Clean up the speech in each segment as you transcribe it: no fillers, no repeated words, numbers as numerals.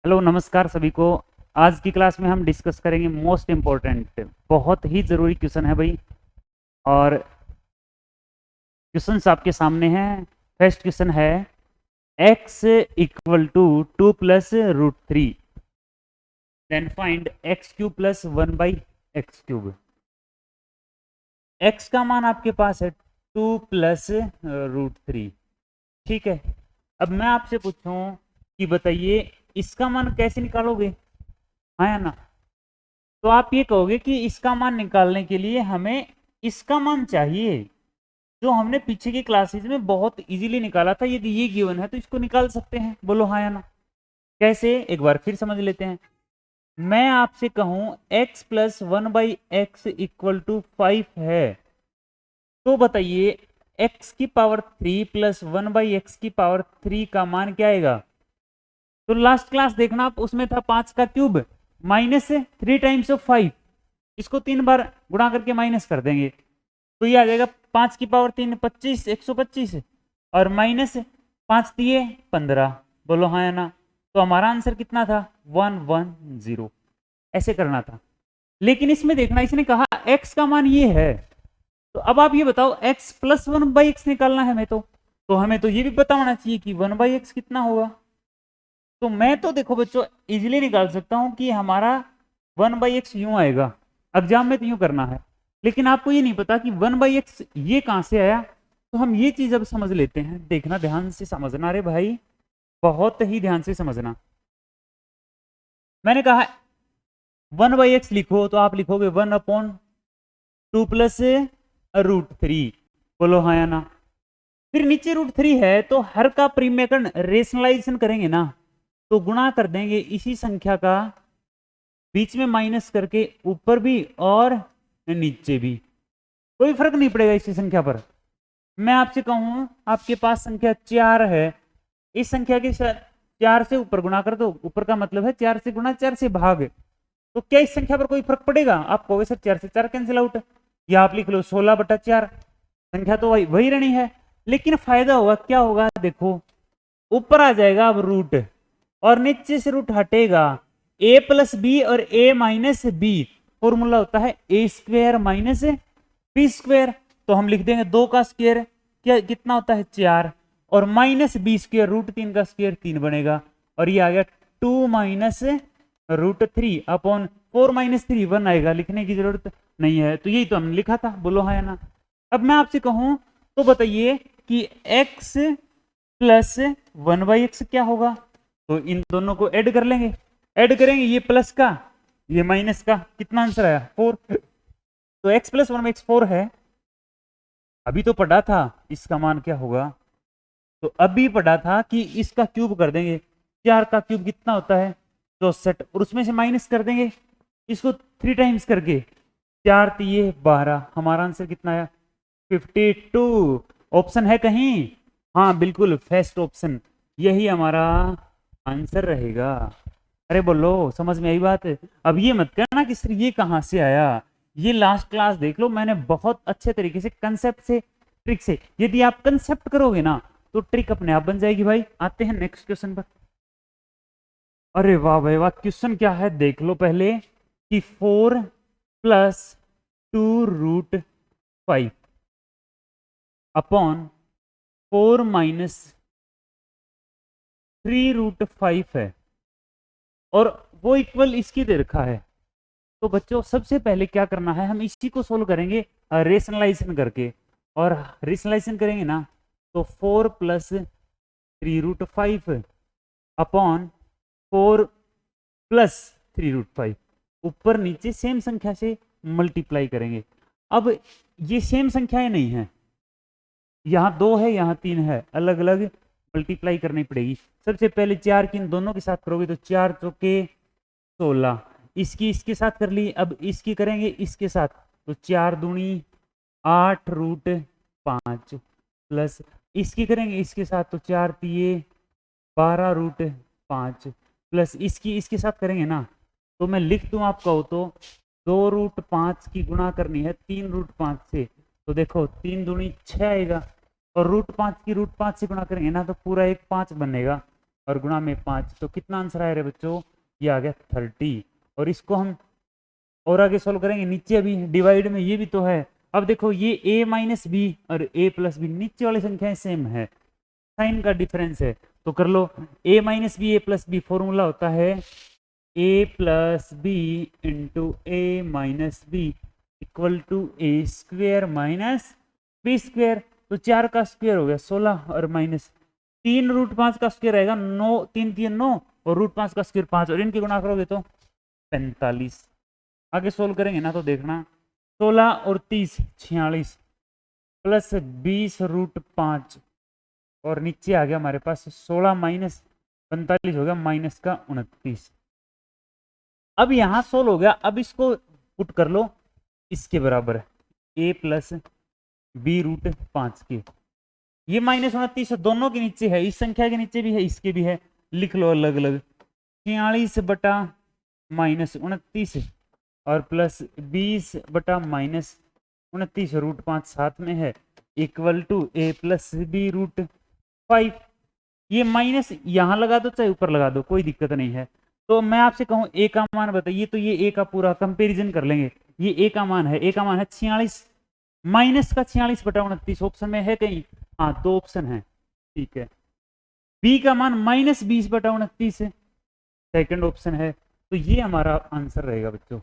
Hello नमस्कार सभी को। आज की क्लास में हम डिस्कस करेंगे मोस्ट इम्पोर्टेंट, बहुत ही ज़रूरी क्वेश्चन है भाई। और क्वेश्चंस आपके सामने हैं। फर्स्ट क्वेश्चन है x equal to 2 plus root 3, then find x cube plus 1 by x cube. x का मान आपके पास है 2 प्लस रूट 3, ठीक है। अब मैं आपसे पूछूं कि बताइए इसका मान कैसे निकालोगे, हाँ या ना। तो आप ये कहोगे कि इसका मान निकालने के लिए हमें इसका मान चाहिए जो हमने पीछे की क्लासेज में बहुत इजीली निकाला था। यदि ये गिवन है तो इसको निकाल सकते हैं, बोलो हाँ या ना। कैसे, एक बार फिर समझ लेते हैं। मैं आपसे कहूं x plus 1 by x equal to 5 है, तो बताइए x की पावर 3 प्लस 1 बाई एक्स की पावर 3 का मान क्या आएगा। तो लास्ट क्लास देखना आप, उसमें था 5 का क्यूब माइनस 3 टाइम्स ऑफ 5, इसको 3 बार गुणा करके माइनस कर देंगे तो ये आ जाएगा 5 की पावर 3 25, 125 और माइनस 5 दिए 15, बोलो हाँ या ना। तो हमारा आंसर कितना था 110, ऐसे करना था। लेकिन इसमें देखना, इसने कहा x का मान ये है, तो अब आप ये बताओ x प्लस 1 बाई एक्स निकालना है हमें। तो हमें तो ये भी पता होना चाहिए कि 1 बाई एक्स कितना होगा। तो मैं तो देखो बच्चों इजीली निकाल सकता हूं कि हमारा 1 बाई एक्स यूं आएगा, एग्जाम में तो यूं करना है। लेकिन आपको ये नहीं पता कि 1 बाई एक्स ये कहां से आया, तो हम ये चीज अब समझ लेते हैं। देखना, ध्यान से समझना रे भाई, बहुत ही ध्यान से समझना। मैंने कहा 1 बाई एक्स लिखो, तो आप लिखोगे 1 अपॉन 2 प्लस रूट 3, बोलो हाँ या ना। फिर नीचे रूट 3 है तो हर का परिमेयकरण रेशनलाइजेशन करेंगे ना, तो गुणा कर देंगे इसी संख्या का बीच में माइनस करके ऊपर भी और नीचे भी, कोई फर्क नहीं पड़ेगा इसी संख्या पर। मैं आपसे कहूं आपके पास संख्या 4 है, इस संख्या के साथ 4 से ऊपर गुणा कर दो, ऊपर का मतलब है 4 से गुणा 4 से भाग, तो क्या इस संख्या पर कोई फर्क पड़ेगा। आप कहोगे सर 4 से 4 कैंसिल आउट, या आप लिख लो 16/4, संख्या तो वही रहनी है। लेकिन फायदा होगा क्या होगा, देखो ऊपर आ जाएगा अब रूट और नीचे से रूट हटेगा, a प्लस बी और a माइनस बी, फॉर्मूला होता है ए स्क्वेयर माइनस बी स्क्वेयर। तो हम लिख देंगे 2 का स्क्वेयर क्या कितना होता है 4, और माइनस बी स्क्वेयर रूट 3 का स्क्वेयर 3 बनेगा, और ये आ गया 2 माइनस रूट 3 अपॉन 4 माइनस 3 1 आएगा, लिखने की जरूरत नहीं है। तो यही तो हमने लिखा था, बोलो हाँ या ना। अब मैं आपसे कहूं तो बताइए कि x प्लस 1 बाई एक्स क्या होगा। तो इन दोनों को ऐड कर लेंगे, ऐड करेंगे ये प्लस का ये माइनस का, कितना आंसर आया 4। तो x प्लस 1 बाई एक्स 4 है। अभी तो पढ़ा था इसका मान क्या होगा, तो अभी पढ़ा था कि इसका क्यूब कर देंगे, 4 का क्यूब कितना होता है 64, और उसमें से माइनस कर देंगे इसको 3 टाइम्स करके, 4 3 12, हमारा आंसर कितना आया 52। ऑप्शन है कहीं, हाँ बिल्कुल फर्स्ट ऑप्शन, यही हमारा आंसर रहेगा। अरे बोलो समझ में आई बात। अब ये मत कहना कि सर ये कहां से आया, ये लास्ट क्लास देख लो, मैंने बहुत अच्छे तरीके से कंसेप्ट से ट्रिक से, यदि आप कंसेप्ट करोगे ना तो ट्रिक अपने आप बन जाएगी भाई। आते हैं नेक्स्ट क्वेश्चन पर। अरे वाह भाई वाह, क्वेश्चन क्या है देख लो पहले कि 4 plus 2 root 5 upon 4 minus 3 root 5 है, और वो इक्वल इसकी दे रखा है। तो बच्चों सबसे पहले क्या करना है, हम इसी को सोल्व करेंगे रेशनलाइजेशन करके, और रेशनलाइजेशन करेंगे ना तो 4 plus 3 root 5 upon 4 plus 3 root 5, ऊपर नीचे सेम संख्या से मल्टीप्लाई करेंगे। अब ये सेम संख्याएं नहीं है, यहाँ 2 है यहाँ 3 है, अलग अलग मल्टीप्लाई करनी पड़ेगी। सबसे पहले 4 की इन दोनों के साथ करोगे तो 4 चौके 16, इसकी इसके साथ कर ली, अब इसकी करेंगे इसके साथ, तो 4 दूनी 8 रूट 5, प्लस इसकी करेंगे इसके साथ तो 4 तिये 12 रूट 5, प्लस इसकी इसके साथ करेंगे ना, तो मैं लिख दूं आप कहो तो 2 रूट 5 की गुणा करनी है 3 रूट 5 से, तो देखो 3 दूनी 6 आएगा, और रूट 5 की रूट 5 से गुणा करेंगे ना तो पूरा एक 5 बनेगा, और गुणा में 5, तो कितना आंसर आया रे बच्चों, ये आ गया 30। और इसको हम और आगे सोल्व करेंगे, नीचे अभी डिवाइड में ये भी तो है। अब देखो ये a माइनस बी और a प्लस बी, नीचे वाली संख्याएं सेम है, साइन का डिफरेंस है, तो कर लो। a minus b, a plus b, formula होता है a plus b into a minus b equal to a square minus b square. तो 4 का स्क्वेयर हो गया 16 और माइनस 3 रूट 5 का स्क्वेयर रहेगा 9, 3 3 9 और रूट 5 का स्क्वेयर 5, और इनके गुणा करोगे तो 45। आगे सोल्व करेंगे ना तो देखना, 16 और 30 46 प्लस 20 रूट 5, और नीचे आ गया हमारे पास 16 माइनस 45 हो गया माइनस का 29। अब यहां सोल्व हो गया, अब इसको पुट कर लो इसके बराबर है a प्लस बी रूट 5 के, ये माइनस 29 दोनों के नीचे है, इस संख्या के नीचे भी है, इसके भी है, लिख लो अलग अलग। 46 बटा माइनस 29 और प्लस 20 बटा माइनस 29 रूट 5 साथ में है equal to a plus b root 5। ये माइनस यहां लगा दो चाहे ऊपर लगा दो, कोई दिक्कत नहीं है। तो मैं आपसे कहूं a का मान बताइए, तो ये a का पूरा कंपेरिजन कर लेंगे। ये a का मान है, a का मान है 46, माइनस का 46 बटा 29 ऑप्शन में है कहीं, हाँ 2 ऑप्शन है, ठीक है। b का मान माइनस 20 बटा 29 है, सेकंड ऑप्शन है। तो ये हमारा आंसर रहेगा बच्चों।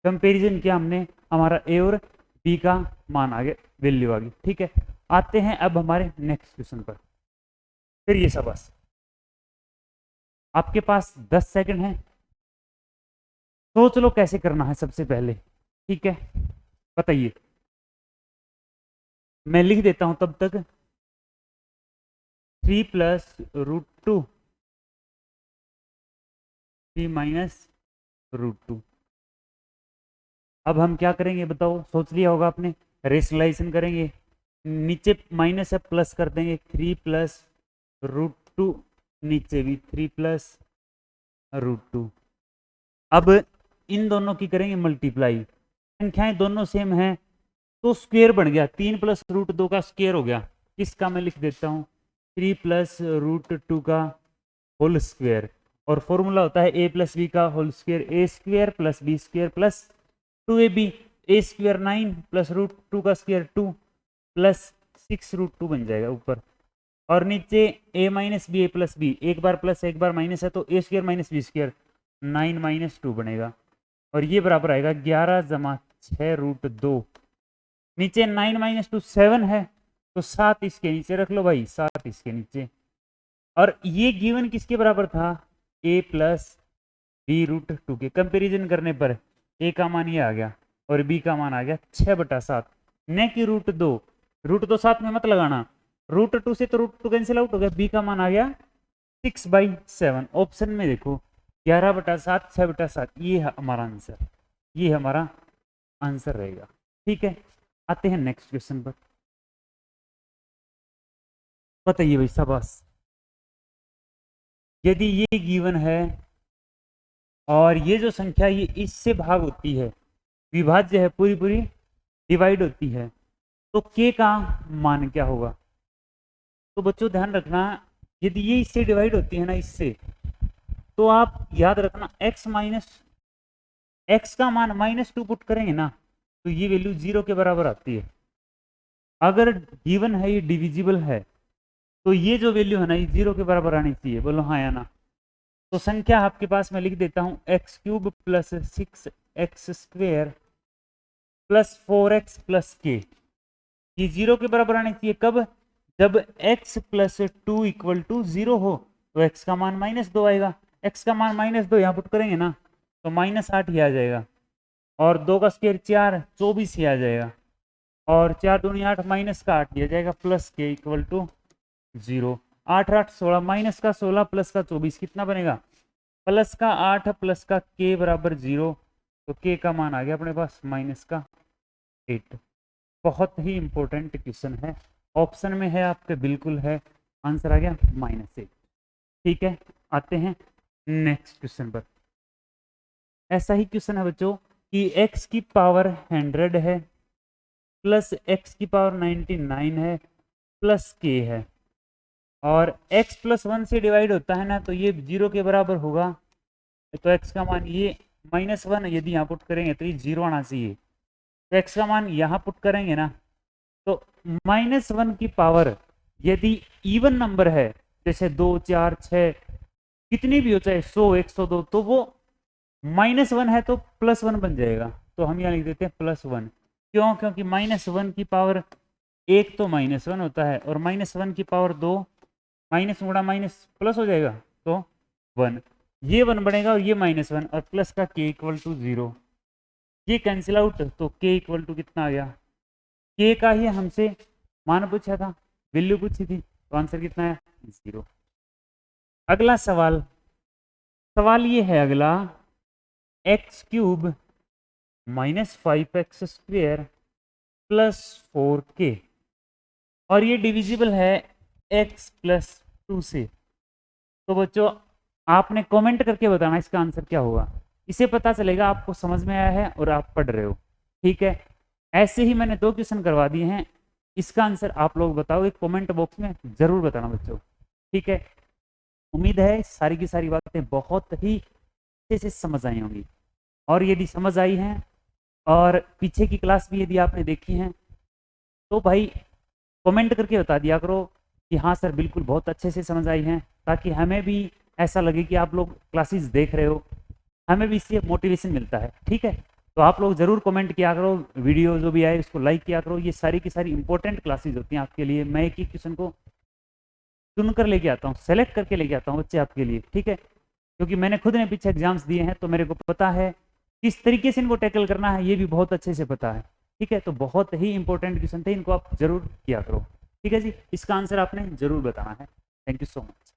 कंपैरिजन किया हमने, हमारा a और b का मान आ गया, वैल्यू आ गई, ठीक है। आते हैं अब हमारे नेक्स्ट क्वेश्चन पर। फिर ये सब बस आपके पास 10 सेकंड है, सोच लो कैसे करना है सबसे पहले, ठीक है, बताइए। मैं लिख देता हूं तब तक, 3 प्लस रूट 2 3 माइनस रूट 2। अब हम क्या करेंगे बताओ, सोच लिया होगा आपने, रेशनलाइजेशन करेंगे, नीचे माइनस है प्लस कर देंगे, 3 प्लस रूट 2, नीचे भी 3 प्लस रूट 2। अब इन दोनों की करेंगे मल्टीप्लाई, संख्याएं दोनों सेम हैं तो स्क्वायर बन गया, 3 प्लस रूट 2 का स्क्वायर हो गया, इसका मैं लिख देता हूं 3 प्लस रूट 2 का होल स्क्वायर। और फॉर्मूला होता है a प्लस बी का whole square, a square plus b square plus 2ab, a square 9 plus root 2 का स्क्वायर 2 प्लस 6 रूट 2 बन जाएगा ऊपर, और नीचे a minus b, a plus b, एक बार प्लस एक बार माइनस है तो a square minus b square 9 minus 2 बनेगा, और ये बराबर आएगा 11 जमा 6 रूट 2। नीचे 9 माइनस 2 7 है, तो 7 इसके नीचे रख लो भाई, 7 इसके नीचे। और ये गिवन किसके बराबर था, a प्लस बी रूट 2 के। कंपेरिजन करने पर a का मान ये आ गया और b का मान आ गया 6 बटा 7, न कि रूट 2। रूट 2 साथ में मत लगाना, रूट 2 से तो रूट 2 कैंसिल आउट हो गया, b का मान आ गया 6/7। ऑप्शन में देखो 11 बटा 7, 6 बटा 7, ये है हमारा आंसर, ये हमारा आंसर रहेगा, ठीक है। आते हैं नेक्स्ट क्वेश्चन पर, बताइए भाई शाबाश। यदि ये गिवन है और ये जो संख्या ये इससे भाग होती है, विभाज्य है, पूरी पूरी डिवाइड होती है, तो k का मान क्या होगा। तो बच्चों ध्यान रखना, यदि ये इससे डिवाइड होती है ना, इससे, तो आप याद रखना x माइनस एक्स का मान -2 पुट करेंगे ना, तो ये वैल्यू 0 के बराबर आती है। अगर गिवन है ये डिविजिबल है, तो ये जो वैल्यू है ना, ये 0 के बराबर आनी चाहिए, बोलो हाँ या ना। तो संख्या आपके पास मैं लिख देता हूं x³ plus 6x square plus 4x plus के, ये 0 के बराबर आनी चाहिए। कब, जब x प्लस 2 इक्वल टू 0 हो, तो x का मान -2 आएगा। x का मान -2 यहाँ पुट करेंगे ना, तो -8 ही आ जाएगा, और 2 का स्क्वायर 4, 24 ही आ जाएगा, और 4 दूनी 8 माइनस का 8 ही आ जाएगा, प्लस के इक्वल टू 0। 8 8 16, माइनस का 16 प्लस का 24 कितना बनेगा, प्लस का 8 प्लस का k बराबर 0, तो k का मान आ गया अपने पास माइनस का 8। बहुत ही इंपॉर्टेंट क्वेश्चन है, ऑप्शन में है आपके, बिल्कुल है, आंसर आ गया -8, ठीक है। आते हैं नेक्स्ट क्वेश्चन पर। ऐसा ही क्वेश्चन है बच्चों कि x की पावर 100 है प्लस x की पावर 99 है प्लस k है, और x प्लस 1 से डिवाइड होता है ना, तो ये 0 के बराबर होगा। तो x का मान ये -1 यदि यहाँ पुट करेंगे तो ये 0 आना चाहिए। तो x का मान यहाँ पुट करेंगे ना, तो -1 की पावर यदि इवन नंबर है, जैसे 2 4 6 कितनी भी हो, चाहे 100 102, तो वो -1 है तो +1 बन जाएगा। तो हम यहाँ लिख देते हैं +1। क्यों? क्योंकि -1 की पावर 1 तो -1 होता है, और -1 की पावर 2 माइनस गुणा माइनस प्लस हो जाएगा तो 1, ये 1 बनेगा और ये -1, और प्लस का k इक्वल टू 0, ये कैंसिल आउट, तो k इक्वल टू कितना आ गया, k का ही हमसे मान पूछा था, वैल्यू पूछी थी, तो आंसर कितना है 0। अगला सवाल ये है अगला, x³ -5x² + 4k, और ये डिविजिबल है x + 2 से। तो बच्चों आपने कमेंट करके बताना इसका आंसर क्या होगा, इसे पता चलेगा आपको समझ में आया है और आप पढ़ रहे हो। ठीक है, ऐसे ही मैंने 2 क्वेश्चन करवा दिए हैं, इसका आंसर आप लोग बताओ, एक कमेंट बॉक्स में जरूर बताना बच्चों। ठीक है, उम्मीद है सारी की सारी बातें बहुत ही अच्छे से समझ आई होंगी, और यदि समझ आई हैं और पीछे की क्लास भी यदि आपने देखी हैं, तो भाई कमेंट करके बता दिया करो कि हाँ सर बिल्कुल बहुत अच्छे से समझ आई हैं, ताकि हमें भी ऐसा लगे कि आप लोग क्लासेस देख रहे हो, हमें भी इससे मोटिवेशन मिलता है। ठीक है, तो आप लोग ज़रूर कमेंट किया करो, वीडियो जो भी आए उसको लाइक किया करो, ये सारी की सारी इंपॉर्टेंट क्लासेस होती हैं आपके लिए। मैं एक एक क्वेश्चन को चुनकर लेके आता हूँ, सेलेक्ट करके लेके आता हूँ बच्चे आपके लिए। ठीक है, क्योंकि मैंने खुद ने पीछे एग्जाम्स दिए हैं, तो मेरे को पता है किस तरीके से इनको टैकल करना है, ये भी बहुत अच्छे से पता है। ठीक है, तो बहुत ही इंपॉर्टेंट क्वेश्चन थे, इनको आप जरूर किया करो। ठीक है जी, इसका आंसर आपने जरूर बताना है। Thank you so much.